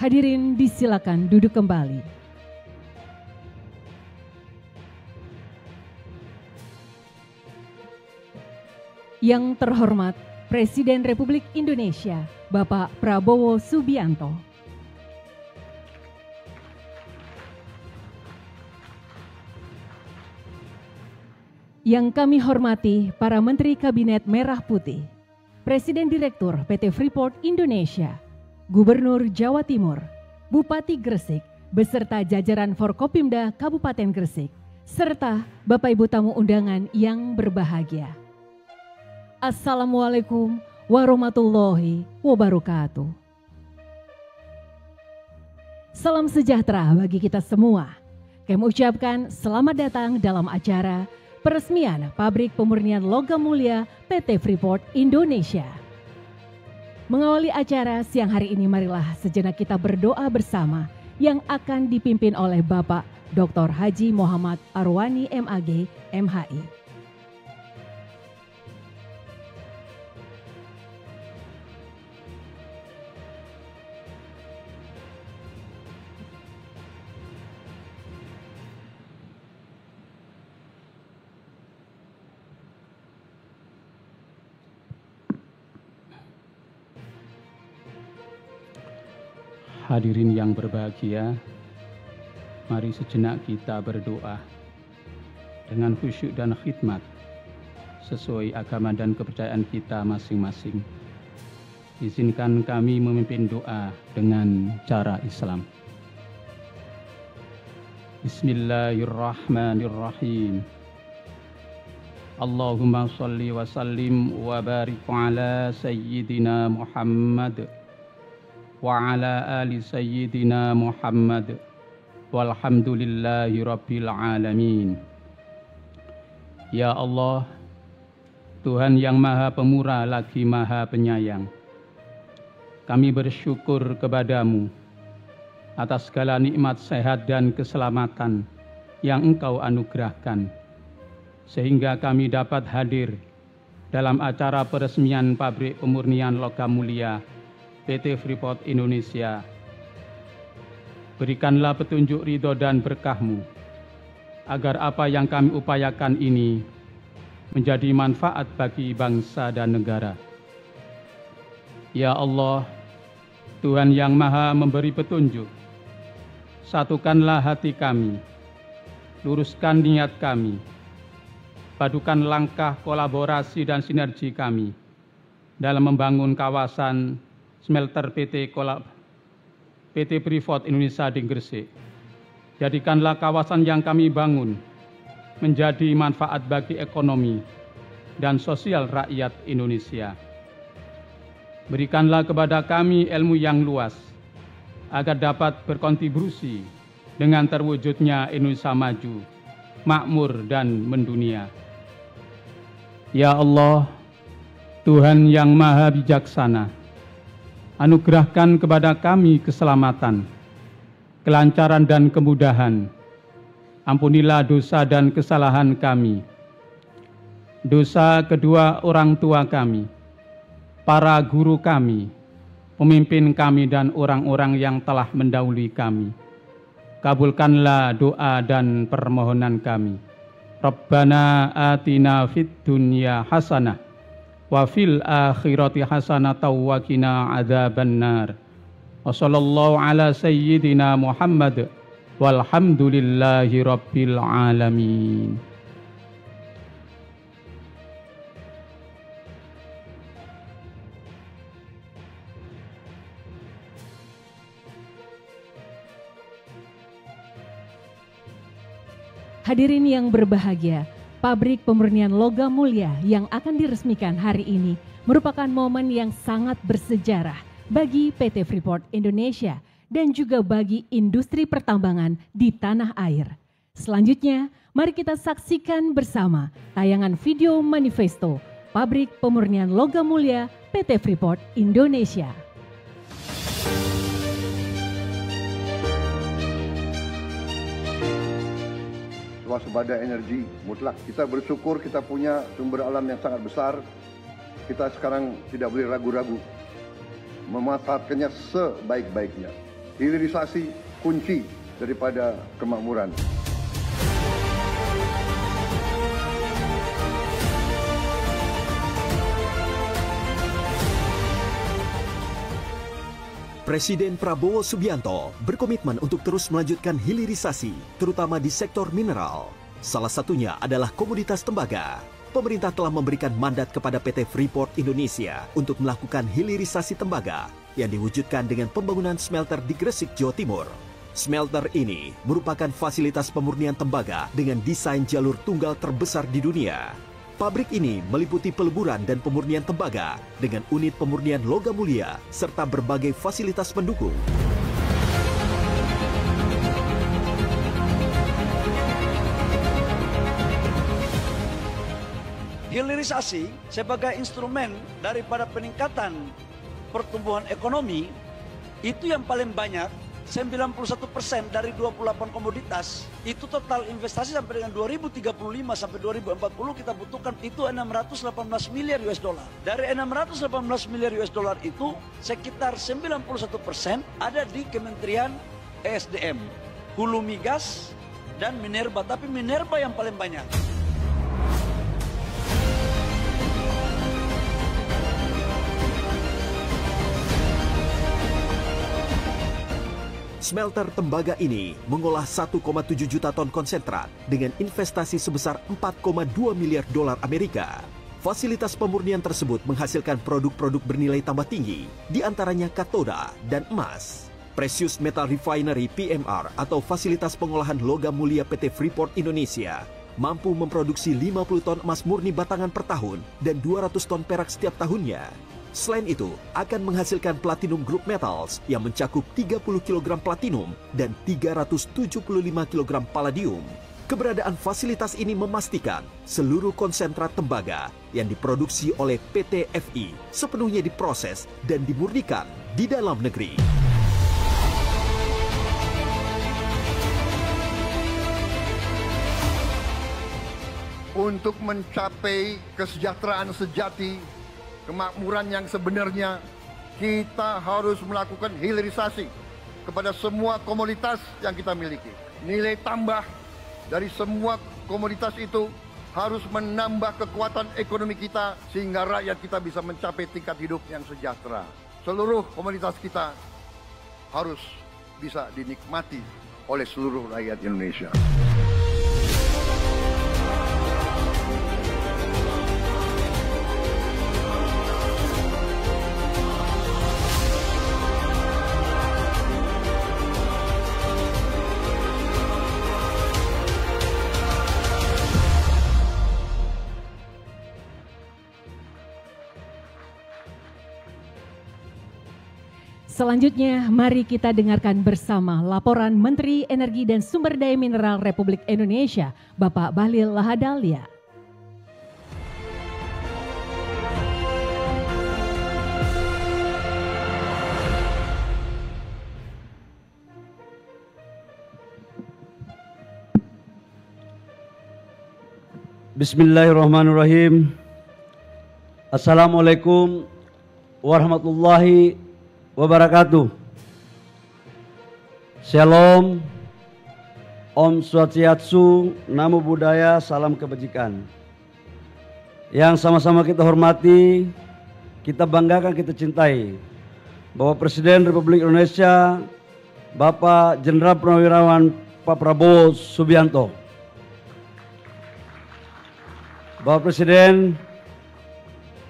Hadirin disilakan duduk kembali. Yang terhormat Presiden Republik Indonesia, Bapak Prabowo Subianto. Yang kami hormati para Menteri Kabinet Merah Putih, Presiden Direktur PT Freeport Indonesia, Gubernur Jawa Timur, Bupati Gresik, beserta jajaran Forkopimda Kabupaten Gresik, serta Bapak Ibu tamu undangan yang berbahagia. Assalamualaikum warahmatullahi wabarakatuh. Salam sejahtera bagi kita semua. Kami ucapkan selamat datang dalam acara peresmian Pabrik Pemurnian Logam Mulia PT Freeport Indonesia. Mengawali acara siang hari ini, marilah sejenak kita berdoa bersama yang akan dipimpin oleh Bapak Dr. Haji Muhammad Arwani MAG, MHI. Hadirin yang berbahagia, mari sejenak kita berdoa dengan khusyuk dan khidmat sesuai agama dan kepercayaan kita masing-masing. Izinkan kami memimpin doa dengan cara Islam. Bismillahirrahmanirrahim. Allahumma sholli wa sallim wa barik ala sayyidina Muhammad wa ala ali sayyidina Muhammad walhamdulillahi rabbil alamin. Ya Allah, Tuhan yang maha pemurah lagi maha penyayang, kami bersyukur kepadamu atas segala nikmat sehat dan keselamatan yang Engkau anugerahkan, sehingga kami dapat hadir dalam acara peresmian Pabrik Pemurnian Logam Mulia PT Freeport Indonesia. Berikanlah petunjuk ridho dan berkah-Mu, agar apa yang kami upayakan ini menjadi manfaat bagi bangsa dan negara. Ya Allah, Tuhan yang maha memberi petunjuk, satukanlah hati kami, luruskan niat kami, padukan langkah kolaborasi dan sinergi kami dalam membangun kawasan smelter PT Freeport Indonesia di Gresik. Jadikanlah kawasan yang kami bangun menjadi manfaat bagi ekonomi dan sosial rakyat Indonesia. Berikanlah kepada kami ilmu yang luas agar dapat berkontribusi dengan terwujudnya Indonesia maju, makmur dan mendunia. Ya Allah, Tuhan yang maha bijaksana, anugerahkan kepada kami keselamatan, kelancaran dan kemudahan. Ampunilah dosa dan kesalahan kami, dosa kedua orang tua kami, para guru kami, pemimpin kami dan orang-orang yang telah mendahului kami. Kabulkanlah doa dan permohonan kami. Rabbana atina fid dunya hasanah wa fil akhirati hasanatan wa qina adzabannar. Wa sallallahu ala sayyidina Muhammad walhamdulillahi rabbil alamin. Hadirin yang berbahagia, Pabrik Pemurnian Logam Mulia yang akan diresmikan hari ini merupakan momen yang sangat bersejarah bagi PT Freeport Indonesia dan juga bagi industri pertambangan di tanah air. Selanjutnya, mari kita saksikan bersama tayangan video manifesto Pabrik Pemurnian Logam Mulia PT Freeport Indonesia. Waspada energi mutlak. Kita bersyukur kita punya sumber alam yang sangat besar. Kita sekarang tidak boleh ragu-ragu memanfaatkannya sebaik-baiknya. Hilirisasi kunci daripada kemakmuran. Presiden Prabowo Subianto berkomitmen untuk terus melanjutkan hilirisasi, terutama di sektor mineral. Salah satunya adalah komoditas tembaga. Pemerintah telah memberikan mandat kepada PT Freeport Indonesia untuk melakukan hilirisasi tembaga yang diwujudkan dengan pembangunan smelter di Gresik, Jawa Timur. Smelter ini merupakan fasilitas pemurnian tembaga dengan desain jalur tunggal terbesar di dunia. Pabrik ini meliputi peleburan dan pemurnian tembaga dengan unit pemurnian logam mulia serta berbagai fasilitas pendukung. Hilirisasi sebagai instrumen daripada peningkatan pertumbuhan ekonomi itu yang paling banyak. 91% dari 28 komoditas itu total investasi sampai dengan 2035 sampai 2040 kita butuhkan itu 618 miliar US dollar. Dari 618 miliar US dollar itu sekitar 91% ada di Kementerian ESDM, Hulu Migas dan Minerba, tapi Minerba yang paling banyak. Smelter tembaga ini mengolah 1,7 juta ton konsentrat dengan investasi sebesar 4,2 miliar dolar Amerika. Fasilitas pemurnian tersebut menghasilkan produk-produk bernilai tambah tinggi, diantaranya katoda dan emas. Precious Metal Refinery PMR atau fasilitas pengolahan logam mulia PT Freeport Indonesia mampu memproduksi 50 ton emas murni batangan per tahun dan 200 ton perak setiap tahunnya. Selain itu, akan menghasilkan platinum group metals yang mencakup 30 kg platinum dan 375 kg palladium. Keberadaan fasilitas ini memastikan seluruh konsentrat tembaga yang diproduksi oleh PT FI sepenuhnya diproses dan dimurnikan di dalam negeri. Untuk mencapai kesejahteraan sejati, kemakmuran yang sebenarnya, kita harus melakukan hilirisasi kepada semua komoditas yang kita miliki. Nilai tambah dari semua komoditas itu harus menambah kekuatan ekonomi kita sehingga rakyat kita bisa mencapai tingkat hidup yang sejahtera. Seluruh komoditas kita harus bisa dinikmati oleh seluruh rakyat Indonesia. Selanjutnya, mari kita dengarkan bersama laporan Menteri Energi dan Sumber Daya Mineral Republik Indonesia, Bapak Bahlil Lahadalia. Bismillahirrahmanirrahim. Assalamualaikum warahmatullahi wabarakatuh. Shalom, Om Swastiastu, Namo Buddhaya, salam kebajikan. Yang sama-sama kita hormati, kita banggakan, kita cintai, Bapak Presiden Republik Indonesia, Bapak Jenderal Purnawirawan Pak Prabowo Subianto. Bapak Presiden,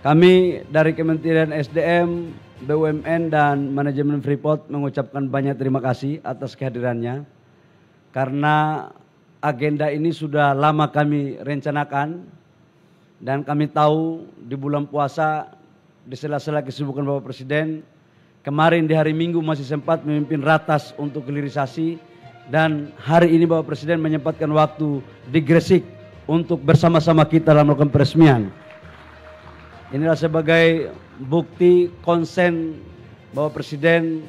kami dari Kementerian SDM, BUMN dan Manajemen Freeport mengucapkan banyak terima kasih atas kehadirannya. Karena agenda ini sudah lama kami rencanakan dan kami tahu di bulan puasa di sela-sela kesibukan Bapak Presiden, kemarin di hari Minggu masih sempat memimpin ratas untuk hilirisasi dan hari ini Bapak Presiden menyempatkan waktu di Gresik untuk bersama-sama kita dalam melakukan peresmian. Inilah sebagai bukti konsen Bapak Presiden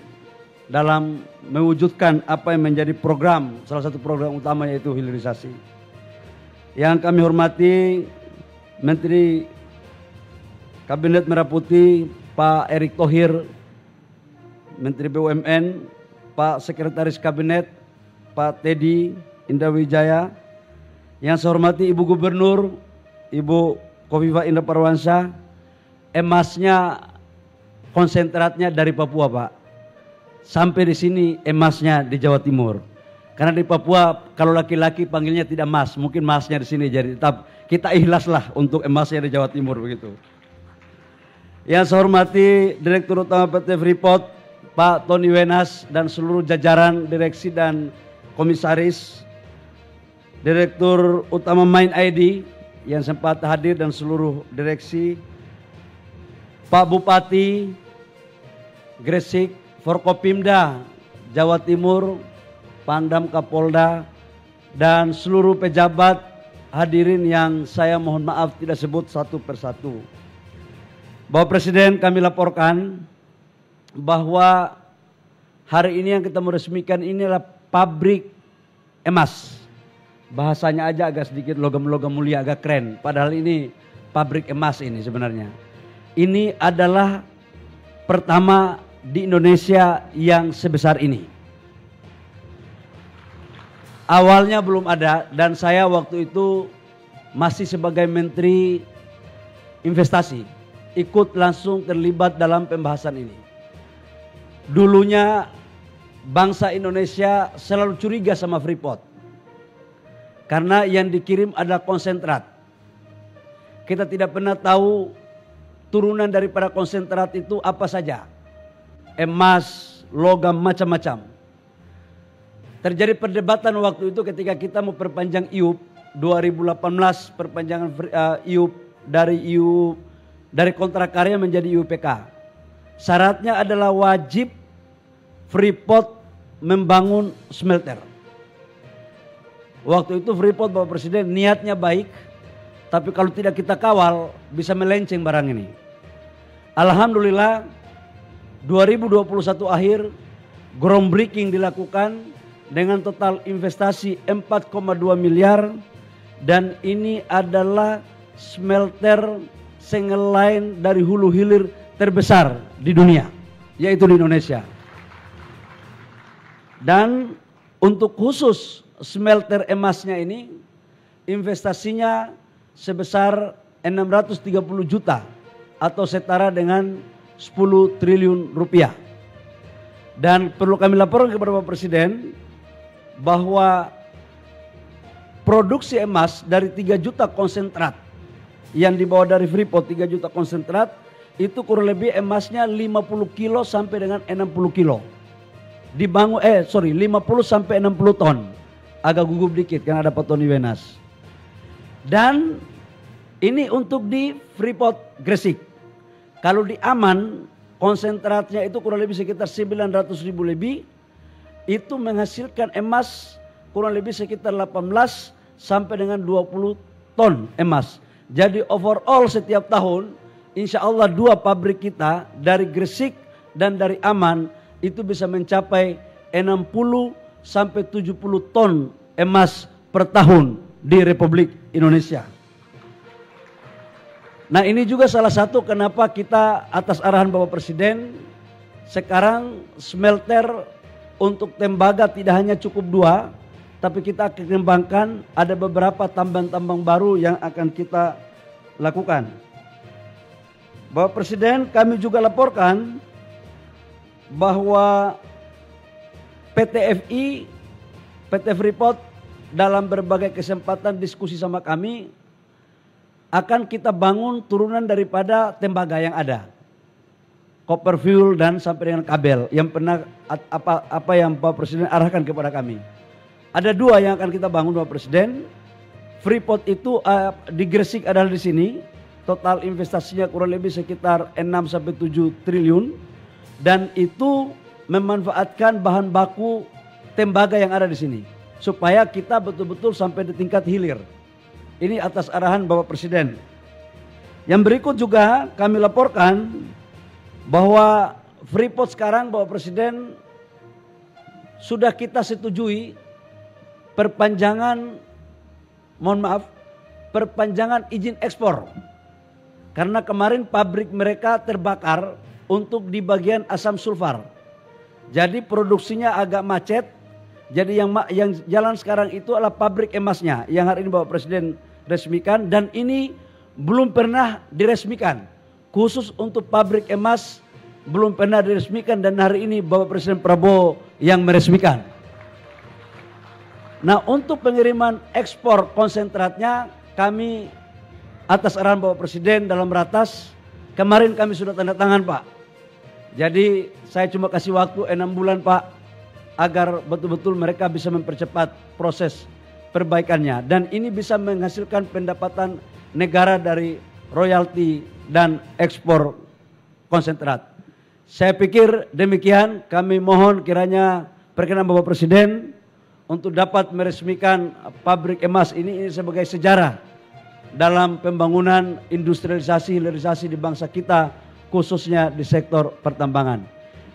dalam mewujudkan apa yang menjadi program, salah satu program utama yaitu hilirisasi. Yang kami hormati Menteri Kabinet Merah Putih Pak Erick Thohir, Menteri BUMN, Pak Sekretaris Kabinet, Pak Teddy Indrawijaya, yang saya hormati Ibu Gubernur, Ibu Khofifah Indar Parawansa, emasnya konsentratnya dari Papua Pak. Sampai di sini emasnya di Jawa Timur. Karena di Papua kalau laki-laki panggilnya tidak mas, mungkin masnya di sini, jadi tetap kita ikhlaslah untuk emasnya di Jawa Timur begitu. Yang saya hormati Direktur Utama PT Freeport, Pak Tony Wenas dan seluruh jajaran direksi dan komisaris, Direktur Utama Main ID yang sempat hadir dan seluruh direksi, Pak Bupati Gresik, Forkopimda Jawa Timur, Pangdam Kapolda, dan seluruh pejabat hadirin yang saya mohon maaf tidak sebut satu persatu. Bapak Presiden, kami laporkan bahwa hari ini yang kita meresmikan ini adalah pabrik emas. Bahasanya aja agak sedikit logam-logam mulia, agak keren. Padahal ini pabrik emas ini sebenarnya. Ini adalah pertama di Indonesia yang sebesar ini. Awalnya belum ada dan saya waktu itu masih sebagai Menteri Investasi, ikut langsung terlibat dalam pembahasan ini. Dulunya bangsa Indonesia selalu curiga sama Freeport karena yang dikirim adalah konsentrat. Kita tidak pernah tahu turunan daripada konsentrat itu apa saja. Emas, logam, macam-macam. Terjadi perdebatan waktu itu ketika kita mau perpanjang IUP 2018, perpanjangan IUP dari kontrak karya menjadi IUPK. Syaratnya adalah wajib Freeport membangun smelter. Waktu itu Freeport, Bapak Presiden, niatnya baik, tapi kalau tidak kita kawal bisa melenceng barang ini. Alhamdulillah 2021 akhir groundbreaking dilakukan dengan total investasi 4,2 miliar dan ini adalah smelter single line dari hulu hilir terbesar di dunia, yaitu di Indonesia. Dan untuk khusus smelter emasnya ini investasinya sebesar 630 juta atau setara dengan 10 triliun rupiah. Dan perlu kami laporkan kepada Bapak Presiden bahwa produksi emas dari 3 juta konsentrat yang dibawa dari Freeport, 3 juta konsentrat, itu kurang lebih emasnya 50 kilo sampai dengan 60 kilo. 50 sampai 60 ton. Agak gugup dikit karena ada Pak Tony Wenas. Dan ini untuk di Freeport Gresik. Kalau di Aman, konsentratnya itu kurang lebih sekitar 900 ribu lebih. Itu menghasilkan emas kurang lebih sekitar 18 sampai dengan 20 ton emas. Jadi overall setiap tahun insya Allah 2 pabrik kita dari Gresik dan dari Aman itu bisa mencapai 60 sampai 70 ton emas per tahun di Republik Indonesia. Nah ini juga salah satu kenapa kita atas arahan Bapak Presiden sekarang smelter untuk tembaga tidak hanya cukup 2, tapi kita akan kembangkan ada beberapa tambang-tambang baru yang akan kita lakukan. Bapak Presiden, kami juga laporkan bahwa PT FI, PT Freeport dalam berbagai kesempatan diskusi sama kami akan kita bangun turunan daripada tembaga yang ada. Copper fuel dan sampai dengan kabel yang pernah apa yang Bapak Presiden arahkan kepada kami. Ada 2 yang akan kita bangun Bapak Presiden. Freeport itu di Gresik adalah di sini. Total investasinya kurang lebih sekitar 6 sampai 7 triliun dan itu memanfaatkan bahan baku tembaga yang ada di sini supaya kita betul-betul sampai di tingkat hilir. Ini atas arahan Bapak Presiden. Yang berikut juga kami laporkan bahwa Freeport sekarang Bapak Presiden sudah kita setujui perpanjangan izin ekspor. Karena kemarin pabrik mereka terbakar untuk di bagian asam sulfar. Jadi produksinya agak macet. Jadi yang jalan sekarang itu adalah pabrik emasnya yang hari ini Bapak Presiden resmikan, dan ini belum pernah diresmikan. Khusus untuk pabrik emas belum pernah diresmikan, dan hari ini Bapak Presiden Prabowo yang meresmikan. Nah, untuk pengiriman ekspor konsentratnya kami atas arahan Bapak Presiden dalam ratas kemarin kami sudah tanda tangan, Pak. Jadi saya cuma kasih waktu 6 bulan, Pak, agar betul-betul mereka bisa mempercepat proses perbaikannya, dan ini bisa menghasilkan pendapatan negara dari royalti dan ekspor konsentrat. Saya pikir demikian. Kami mohon kiranya perkenan Bapak Presiden untuk dapat meresmikan pabrik emas ini sebagai sejarah dalam pembangunan industrialisasi hilirisasi di bangsa kita, khususnya di sektor pertambangan.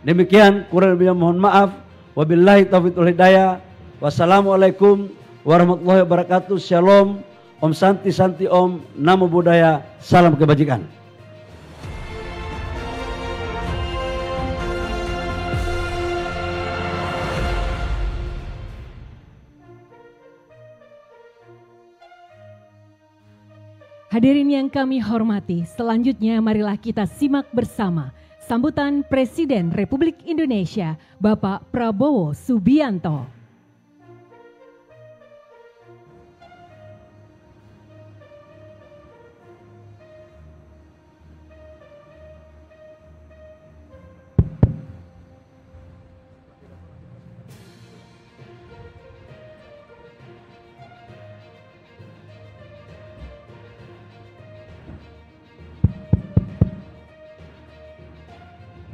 Demikian, kurang lebihnya mohon maaf. Wabillahi taufiq wal hidayah. Wassalamualaikum warahmatullahi wabarakatuh. Shalom, Om Santi Santi Om, Namo Buddhaya, salam kebajikan. Hadirin yang kami hormati, selanjutnya marilah kita simak bersama sambutan Presiden Republik Indonesia, Bapak Prabowo Subianto.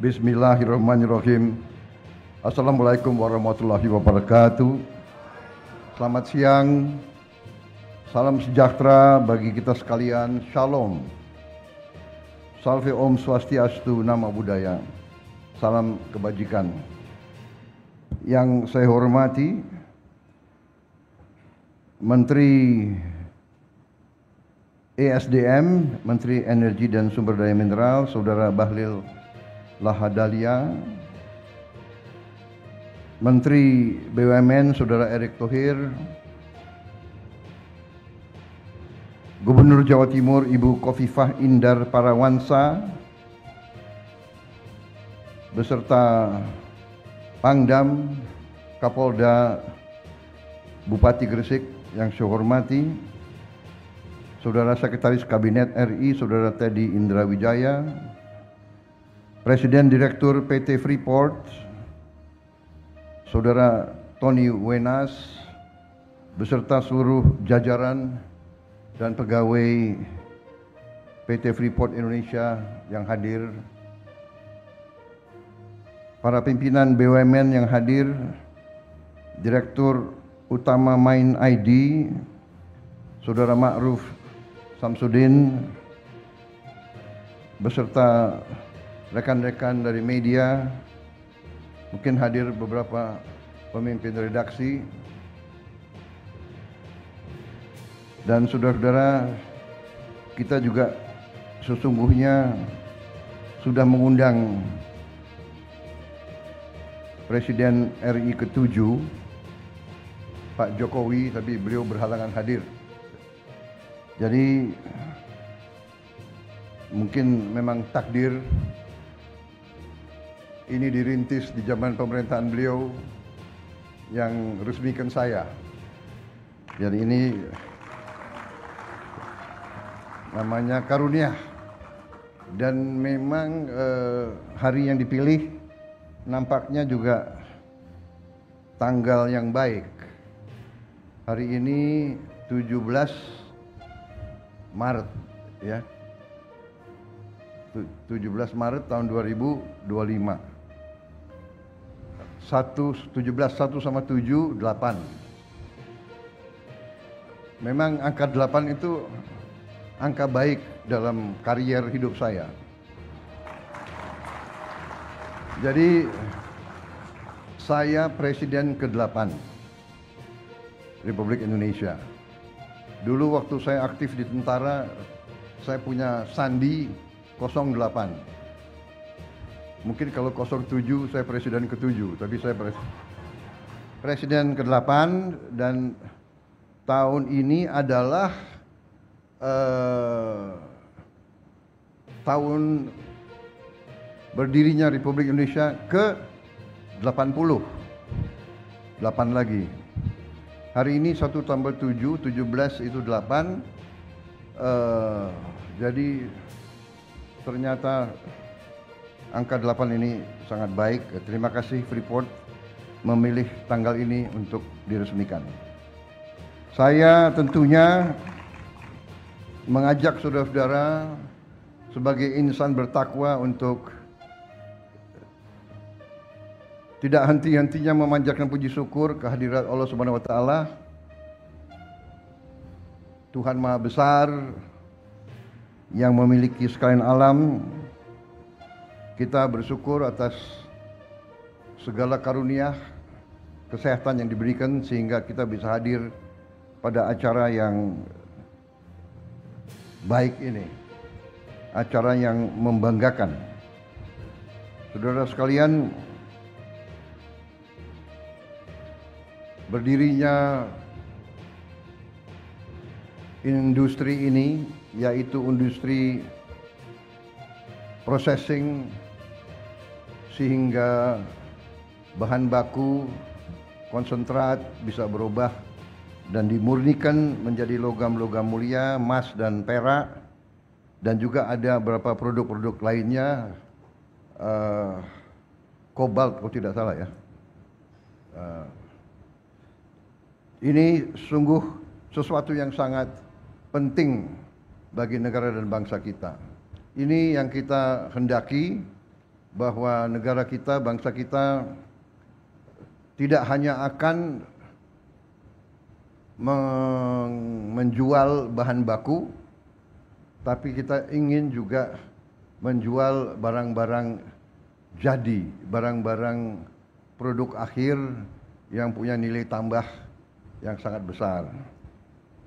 Bismillahirrahmanirrahim. Assalamualaikum warahmatullahi wabarakatuh. Selamat siang. Salam sejahtera bagi kita sekalian. Shalom. Salve Om Swastiastu, Namo Buddhaya. Salam kebajikan. Yang saya hormati Menteri ESDM, Menteri Energi dan Sumber Daya Mineral, Saudara Bahlil Lahadalia, Menteri BUMN Saudara Erick Thohir, Gubernur Jawa Timur Ibu Khofifah Indar Parawansa, beserta Pangdam, Kapolda, Bupati Gresik yang saya hormati, Saudara Sekretaris Kabinet RI Saudara Teddy Indrawijaya, Presiden Direktur PT Freeport, Saudara Tony Wenas, beserta seluruh jajaran dan pegawai PT Freeport Indonesia yang hadir, para pimpinan BUMN yang hadir, Direktur Utama Main ID, Saudara Ma'ruf Samsudin, beserta rekan-rekan dari media, mungkin hadir beberapa pemimpin redaksi, dan saudara-saudara, kita juga sesungguhnya sudah mengundang Presiden RI ke-7, Pak Jokowi, tapi beliau berhalangan hadir. Jadi mungkin memang takdir ini dirintis di zaman pemerintahan beliau yang resmikan saya. Jadi ini namanya karunia. Dan memang hari yang dipilih nampaknya juga tanggal yang baik. Hari ini 17 Maret ya. 17 Maret tahun 2025. 17 1 sama 7 8. Memang angka 8 itu angka baik dalam karier hidup saya. Jadi saya presiden ke-8 Republik Indonesia. Dulu waktu saya aktif di tentara, saya punya sandi 08. Mungkin kalau 07 saya presiden ke-7, tapi saya presiden ke-8, dan tahun ini adalah tahun berdirinya Republik Indonesia ke-80. 8 lagi. Hari ini 1 tambah 7, 17 itu 8. Jadi ternyata angka 8 ini sangat baik. Terima kasih Freeport memilih tanggal ini untuk diresmikan. Saya tentunya mengajak saudara-saudara sebagai insan bertakwa untuk tidak henti-hentinya memanjatkan puji syukur kehadirat Allah Subhanahu wa taala. Tuhan Maha Besar yang memiliki sekalian alam. Kita bersyukur atas segala karunia kesehatan yang diberikan sehingga kita bisa hadir pada acara yang baik ini. Acara yang membanggakan. Saudara sekalian, berdirinya industri ini, yaitu industri processing, sehingga bahan baku konsentrat bisa berubah dan dimurnikan menjadi logam-logam mulia, emas dan perak, dan juga ada beberapa produk-produk lainnya, kobalt kalau tidak salah ya. Ini sungguh sesuatu yang sangat penting bagi negara dan bangsa kita. Ini yang kita hendaki, bahwa negara kita, bangsa kita tidak hanya akan menjual bahan baku, tapi kita ingin juga menjual barang-barang jadi, barang-barang produk akhir yang punya nilai tambah yang sangat besar.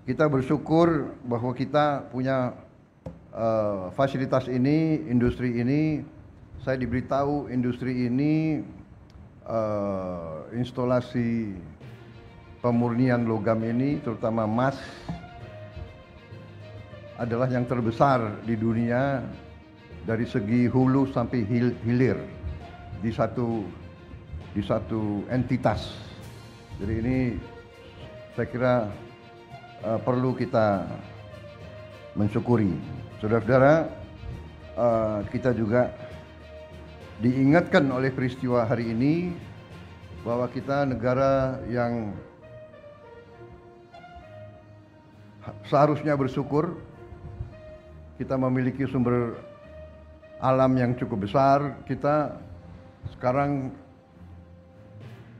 Kita bersyukur bahwa kita punya fasilitas ini, industri ini. Saya diberitahu industri ini instalasi pemurnian logam ini, terutama emas, adalah yang terbesar di dunia dari segi hulu sampai hilir di satu entitas. Jadi ini saya kira perlu kita mensyukuri. Saudara-saudara, kita juga diingatkan oleh peristiwa hari ini bahwa kita negara yang seharusnya bersyukur. Kita memiliki sumber alam yang cukup besar. Kita sekarang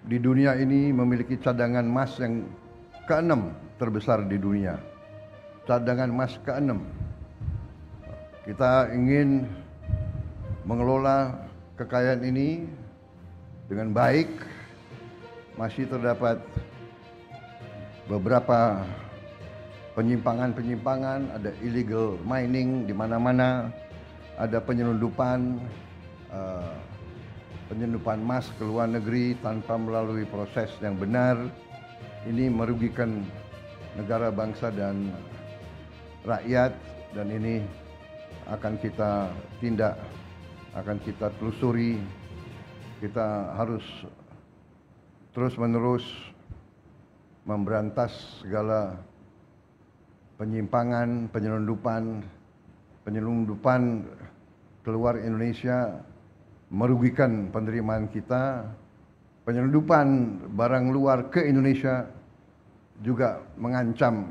di dunia ini memiliki cadangan emas yang ke-6 terbesar di dunia. Cadangan emas ke-6. Kita ingin mengelola kekayaan ini dengan baik. Masih terdapat beberapa penyimpangan-penyimpangan, ada illegal mining di mana-mana, ada penyelundupan emas ke luar negeri tanpa melalui proses yang benar. Ini merugikan negara, bangsa, dan rakyat, dan ini akan kita tindak, akan kita telusuri. Kita harus terus-menerus memberantas segala penyimpangan, penyelundupan keluar Indonesia, merugikan penerimaan kita. Penyelundupan barang luar ke Indonesia juga mengancam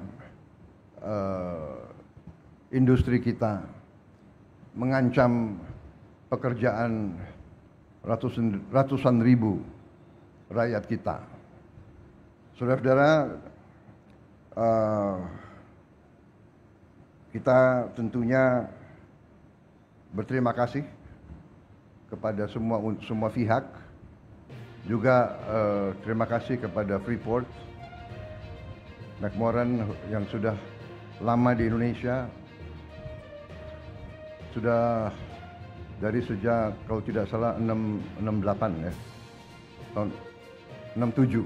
industri kita, mengancam pekerjaan ratusan ribu rakyat kita. Saudara-saudara, kita tentunya berterima kasih kepada semua pihak. Juga terima kasih kepada Freeport McMoran yang sudah lama di Indonesia, sudah dari sejak kalau tidak salah 68 ya, tahun 67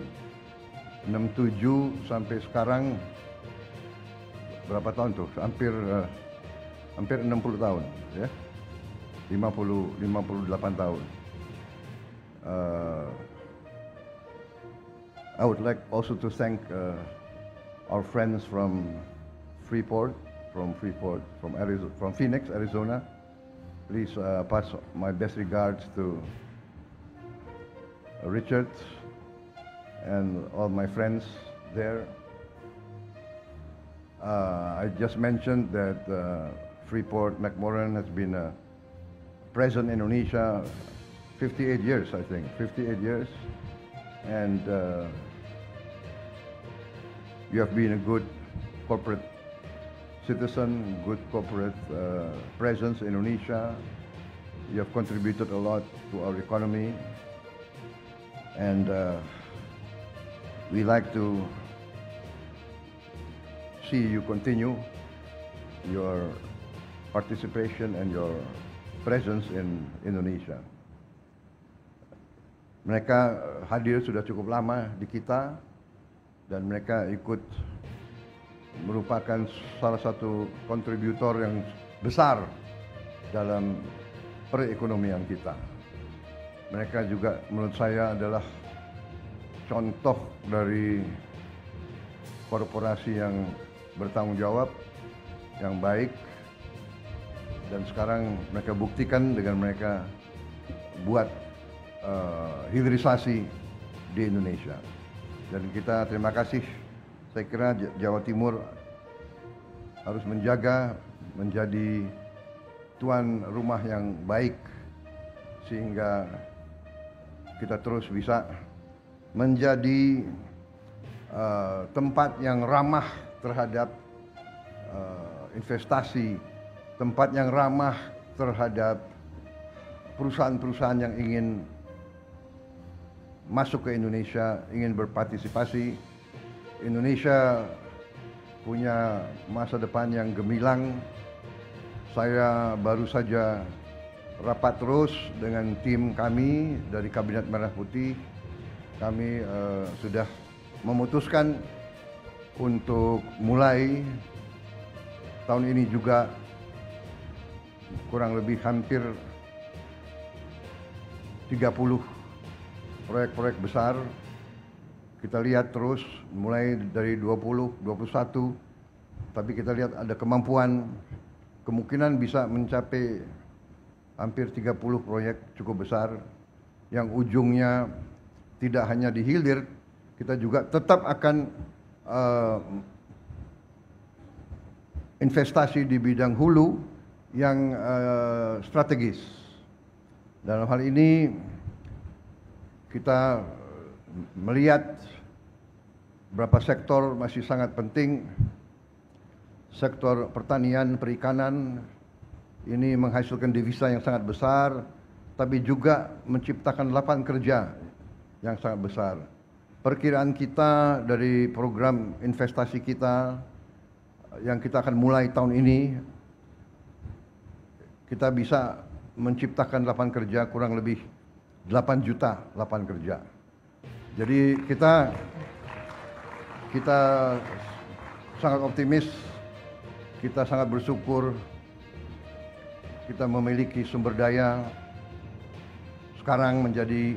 sampai sekarang berapa tahun tuh? Hampir 60 tahun ya, 58 tahun. I would like also to thank our friends from Freeport, from Phoenix, Arizona. Please pass my best regards to Richard and all my friends there. I just mentioned that Freeport McMoran has been present in Indonesia 58 years, I think, 58 years. And you have been a good corporate citizen, good corporate presence in Indonesia. You have contributed a lot to our economy. And we like to see you continue your participation and your presence in Indonesia. Mereka hadir sudah cukup lama di kita dan mereka ikut merupakan salah satu kontributor yang besar dalam perekonomian kita. Mereka juga menurut saya adalah contoh dari korporasi yang bertanggung jawab, yang baik, dan sekarang mereka buktikan dengan mereka buat hilirisasi di Indonesia. Dan kita terima kasih. Saya kira Jawa Timur harus menjadi tuan rumah yang baik sehingga kita terus bisa menjadi tempat yang ramah terhadap investasi, tempat yang ramah terhadap perusahaan-perusahaan yang ingin masuk ke Indonesia, ingin berpartisipasi. Indonesia punya masa depan yang gemilang. Saya baru saja rapat terus dengan tim kami dari Kabinet Merah Putih. Kami sudah memutuskan untuk mulai tahun ini juga kurang lebih hampir 30 proyek-proyek besar. Kita lihat terus mulai dari 20, 21, tapi kita lihat ada kemungkinan bisa mencapai hampir 30 proyek cukup besar yang ujungnya tidak hanya di hilir, kita juga tetap akan investasi di bidang hulu yang strategis. Dalam hal ini kita melihat beberapa sektor masih sangat penting. Sektor pertanian, perikanan ini menghasilkan devisa yang sangat besar, tapi juga menciptakan lapangan kerja yang sangat besar. Perkiraan kita dari program investasi kita yang kita akan mulai tahun ini, kita bisa menciptakan lapangan kerja kurang lebih 8 juta lapangan kerja. Jadi kita sangat optimis, kita sangat bersyukur kita memiliki sumber daya. Sekarang menjadi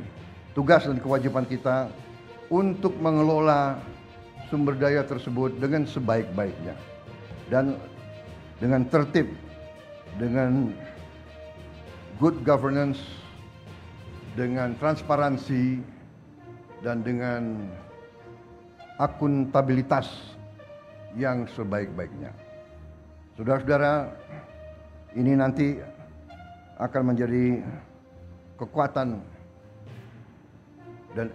tugas dan kewajiban kita untuk mengelola sumber daya tersebut dengan sebaik-baiknya dan dengan tertib, dengan good governance, dengan transparansi, dan dengan akuntabilitas yang sebaik-baiknya. Saudara-saudara, ini nanti akan menjadi kekuatan dan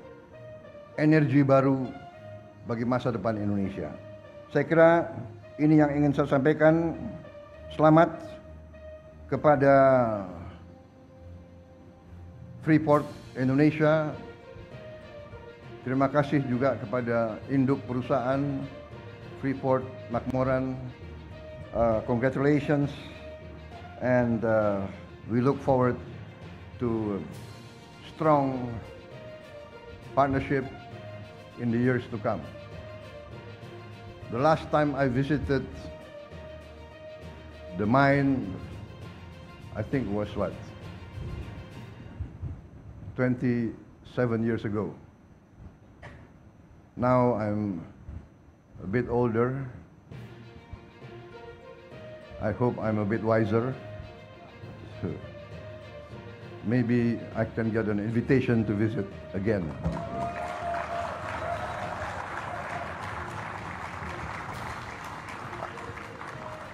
energi baru bagi masa depan Indonesia. Saya kira ini yang ingin saya sampaikan. Selamat kepada Freeport Indonesia. Terima kasih juga kepada induk perusahaan Freeport McMoran. Congratulations and We look forward to strong partnership in the years to come. The last time I visited the mine, I think was what? 27 years ago. Now I'm a bit older. I hope I'm a bit wiser. So maybe I can get an invitation to visit again.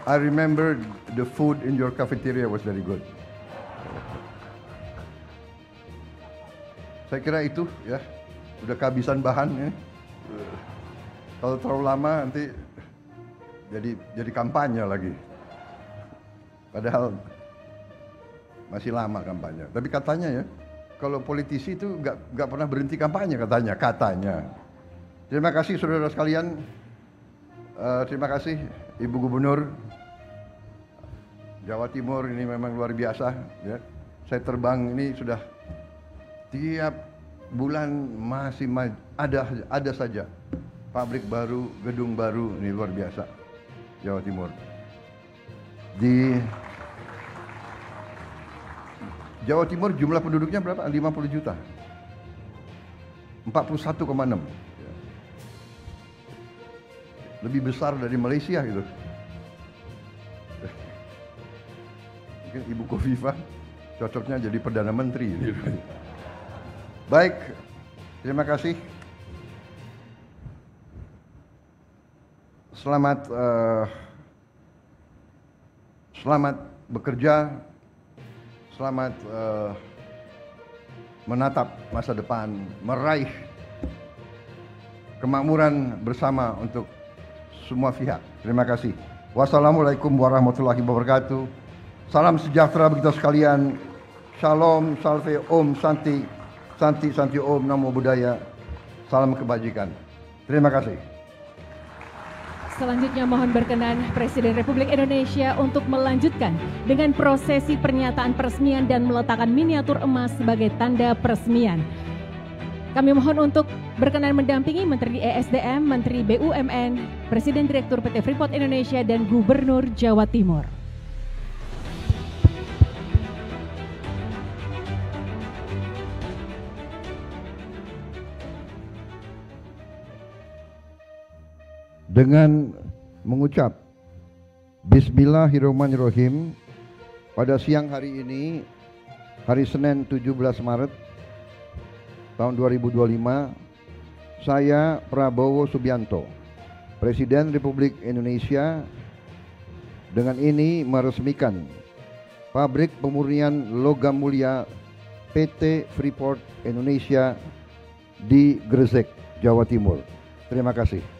I remember the food in your cafeteria was very good. Saya kira itu ya, udah kehabisan bahan ya. Kalau terlalu lama nanti jadi kampanye lagi. Padahal masih lama kampanye. Tapi katanya ya, kalau politisi itu nggak pernah berhenti kampanye katanya. Terima kasih saudara sekalian. Terima kasih Ibu Gubernur Jawa Timur, ini memang luar biasa ya. Saya terbang ini sudah tiap bulan masih ada saja pabrik baru, gedung baru, ini luar biasa Jawa Timur. Di Jawa Timur jumlah penduduknya berapa? 50 juta. 41,6. Lebih besar dari Malaysia gitu. Mungkin Ibu Khofifah cocoknya jadi Perdana Menteri. Baik, terima kasih. Selamat bekerja, selamat menatap masa depan, meraih kemakmuran bersama untuk semua pihak. Terima kasih. Wassalamualaikum warahmatullahi wabarakatuh. Salam sejahtera bagi kita sekalian. Shalom, salve, om, santi, santi, santi, om, namo buddhaya. Salam kebajikan. Terima kasih. Selanjutnya mohon berkenan Presiden Republik Indonesia untuk melanjutkan dengan prosesi pernyataan peresmian dan meletakkan miniatur emas sebagai tanda peresmian. Kami mohon untuk berkenan mendampingi Menteri ESDM, Menteri BUMN, Presiden Direktur PT Freeport Indonesia, dan Gubernur Jawa Timur. Dengan mengucap Bismillahirrahmanirrahim, pada siang hari ini, hari Senin 17 Maret tahun 2025, saya Prabowo Subianto, Presiden Republik Indonesia, dengan ini meresmikan pabrik pemurnian logam mulia PT Freeport Indonesia di Gresik, Jawa Timur. Terima kasih.